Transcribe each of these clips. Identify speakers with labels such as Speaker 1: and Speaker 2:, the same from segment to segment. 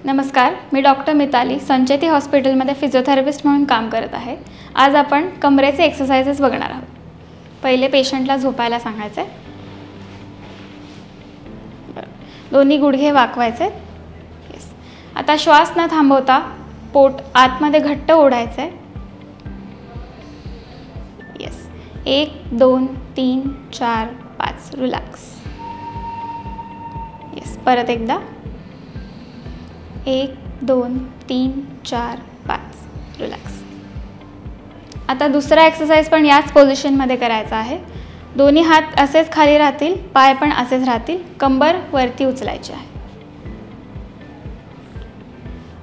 Speaker 1: नमस्कार, मी डॉक्टर मिताली संचेती हॉस्पिटलमध्ये फिजिओथेरपिस्ट म्हणून काम करत आहे. आज आपण कमरेचे एक्सरसाइजेस बघणार आहोत. पहिले पेशंटला झोपायला सांगायचे. दोन्ही गुडघे वाकवायचे. येस. आता श्वास न थांबवता पोट आतमध्ये घट्ट ओढायचे. येस. 1 2 3 4 5 रिलॅक्स. येस. परत एकदा 1 2 3 4 5 रिलॅक्स. आता दुसरा एक्सरसाइज पण याच पोझिशनमध्ये करायचा आहे. दोन्ही हात असेच खाली राहतील, पाय पण असेच राहतील, कंबर वरती उचलायची आहे.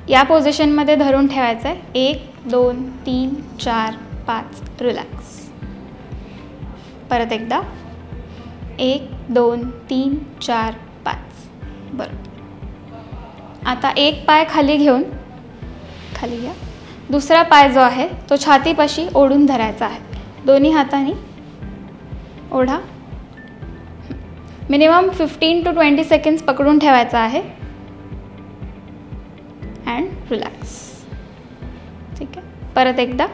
Speaker 1: या पोझिशनमध्ये धरून ठेवायचं आहे. 1 2 3 4 5 रिलॅक्स. परत एकदा 1 2 3 4 5. बरं. आता एक पाय खाली घेऊन खाली घ्या. दुसरा पाय जो आहे तो छातीपाशी ओढून धरायचा आहे. दोन्ही हातांनी ओढा. मिनिमम 15 to 20 सेकंड्स पकडून ठेवायचा आहे. And relax. ठीक आहे. परत एकदा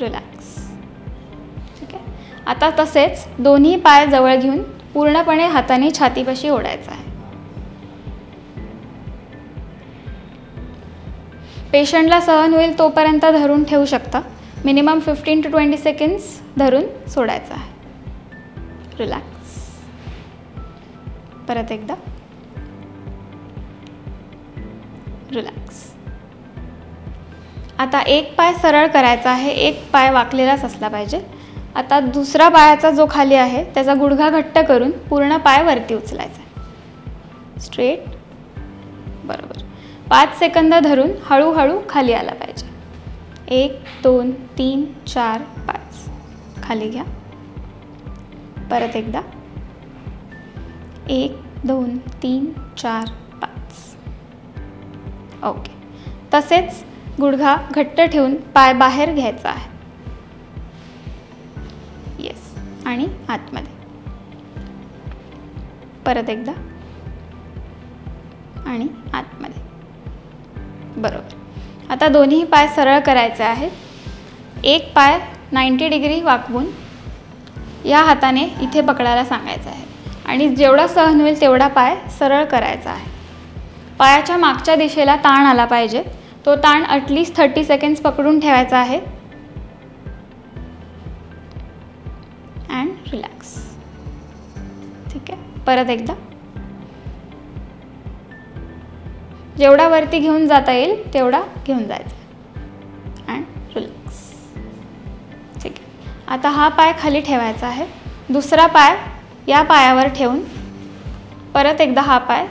Speaker 1: रिलॅक्स. ठीक आहे. आता तसेच दोन्ही पाय जवळ घेऊन पूर्णपणे हाताने छातीपाशी ओढायचा आहे. पेशंटला सहन होईल तोपर्यंत धरून ठेवू शकता. मिनिमम 15 to 20 सेकंड्स धरून सोडायचं आहे. रिलॅक्स. परत एकदा रिलॅक्स. आता एक पाय सरळ करायचा आहे, एक पाय वाकलेलाच असला पाहिजे. आता दुसरा पायाचा जो खाली आहे त्याचा गुडघा घट्ट करून पूर्ण पाय वरती उचलायचा आहे. स्ट्रेट. बरोबर. 5 सेकंद धरून हळूहळू खाली आला पाहिजे. 1 2 3 4 5. खाली घ्या. परत एकदा 1 2 3 4 5. ओके. तसेच गुडघा घट्ट ठेवून पाय बाहेर घ्यायचा आहे. येस. आणि आतमध्ये. परत एकदा आणि आतमध्ये. बरोबर. आता दोन्ही पाय सरळ करायचे आहेत. एक पाय 90 डिग्री वाकवून या हाताने इथे पकडायला सांगायचं आहे आणि जेवढा सहन होईल तेवढा पाय सरळ करायचा आहे. पायाच्या मागच्या दिशेला ताण आला पाहिजे. तो ताण ॲटलिस्ट 30 सेकंड्स पकडून ठेवायचा आहे. And relax. ठीक आहे. परत एकदा. जेवढा वरती घेऊन जाता येईल तेवढा घेऊन जायचा. And relax. ठीक आहे. आता हा पाय खाली ठेवायचा आहे. दुसरा पाय या पायावर ठेवून परत एकदा हा पाय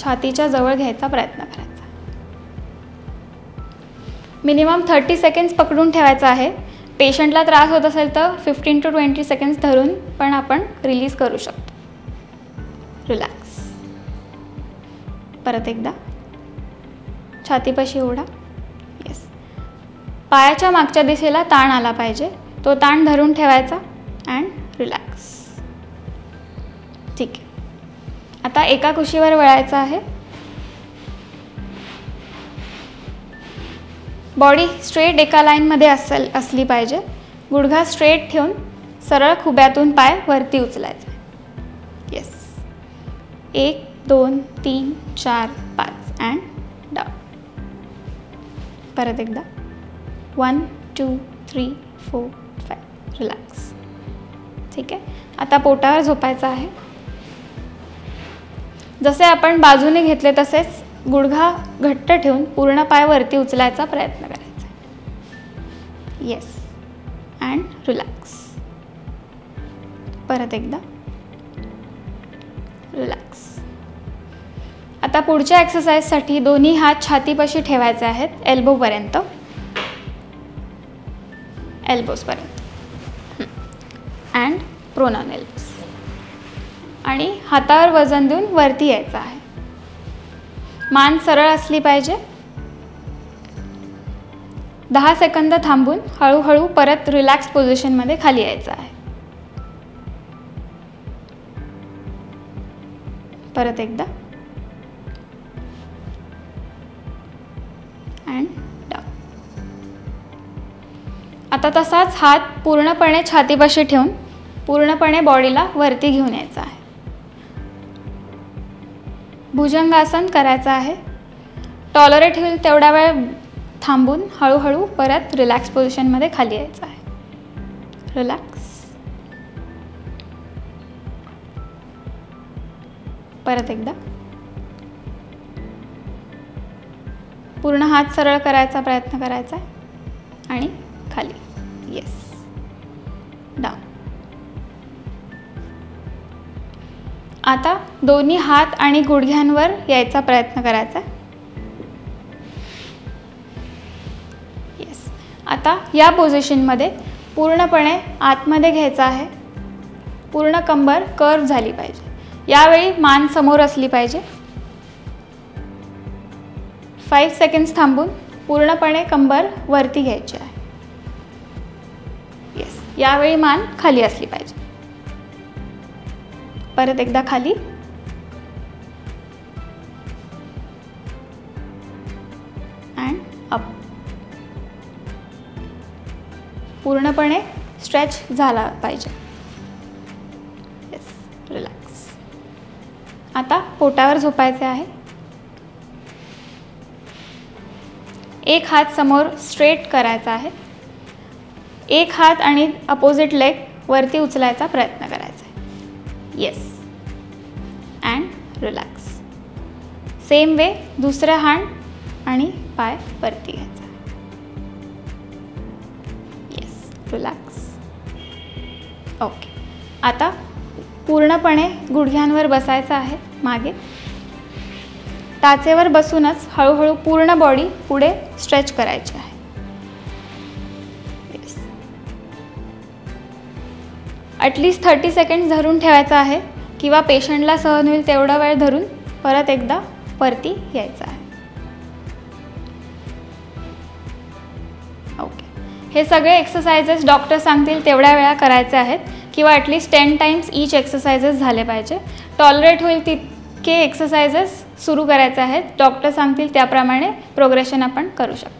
Speaker 1: छातीच्या जवळ घ्यायचा प्रयत्न करायचा. मिनिमम 30 सेकंड्स पकडून ठेवायचा आहे. पेशंटला त्रास होत असेल तर 15 to 20 सेकंड्स धरून पण आपण रिलीज करू शकतो. रिलॅक्स. परत एकदा छातीपाशी ओढा. येस. पायाच्या मागच्या दिशेला ताण आला पाहिजे. तो ताण धरून ठेवायचा. And relax. ठीक आहे. आता एका कुशीवर वळायचं आहे. बॉडी स्ट्रेट एका लाईनमध्ये असली पाहिजे. गुडघा स्ट्रेट ठेवून सरळ खुब्यातून पाय वरती उचलायचा. येस. 1 2 3 4 5 and down. परत एकदा 1 2 3 4 5 रिलॅक्स. ठीक आहे. आता पोटावर झोपायचं आहे. जसे आपण बाजूने घेतले तसेच गुडघा घट्ट ठेवून पूर्ण पाय वरती उचलायचा प्रयत्न करायचा. येस. And relax. परत एकदा रिलॅक्स. आता पुढच्या एक्सरसाइजसाठी दोन्ही हात छातीपाशी ठेवायचे आहेत. एल्बोपर्यंत. एल्बोजपर्यंत. And prone on elbows. आणि हातावर वजन देऊन वरती यायचं आहे. मान सरळ असली पाहिजे. 10 सेकंद थांबून हळूहळू परत रिलॅक्स पोझिशनमध्ये खाली यायचं आहे. परत एकदा अँड डाऊन. आता तसाच हात पूर्णपणे छातीपाशी ठेवून पूर्णपणे बॉडीला वरती घेऊन यायचं आहे. भुजंगासन करायचं आहे. टॉलरेट होईल तेवढा वेळ थांबून हळूहळू परत रिलॅक्स पोझिशनमध्ये खाली यायचं आहे. रिलॅक्स. परत एकदा पूर्ण हात सरळ करायचा प्रयत्न करायचा आहे आणि खाली. येस. डाऊन. आता दोन्ही हात आणि गुडघ्यांवर यायचा प्रयत्न करायचा. येस. आता या पोझिशनमध्ये पूर्णपणे आतमध्ये घ्यायचं आहे. पूर्ण कंबर कर्व झाली पाहिजे. यावेळी मान समोर असली पाहिजे. 5 सेकंड्स थांबून पूर्णपणे कंबर वरती घ्यायची आहे. येस. यावेळी मान खाली असली पाहिजे. परत एकदा खाली. And up. पूर्णपणे स्ट्रेच झाला पाहिजे. येस. रिलॅक्स. आता पोटावर झोपायचे आहे. एक हात समोर स्ट्रेट करायचा आहे. एक हात आणि अपोजिट लेग वरती उचलायचा प्रयत्न करायचा आहे. Yes. And relax. Same way दुसरा हात आणि पाय वरती घ्यायचा. येस. रिलॅक्स. ओके. आता पूर्णपणे गुडघ्यांवर बसायचं आहे. मागे टाचेवर बसूनच हळूहळू पूर्ण बॉडी पुढे स्ट्रेच करायची आहे. येस. ॲटलिस्ट 30 सेकंड्स धरून ठेवायचं आहे किंवा पेशंटला सहन होईल तेवढा वेळ धरून परत एकदा परती यायचं आहे. ओके. हे सगळे एक्सरसाइजेस डॉक्टर सांगतील तेवढ्या वेळा करायचे आहेत किंवा ॲटलिस्ट 10 टाइम्स ईच एक्सरसाइजेस झाले पाहिजे. टॉलरेट होईल तितके एक्सरसाइजेस सुरू करायचे आहेत. डॉक्टर सांगतील त्याप्रमाणे प्रोग्रेशन आपण करू शकतो.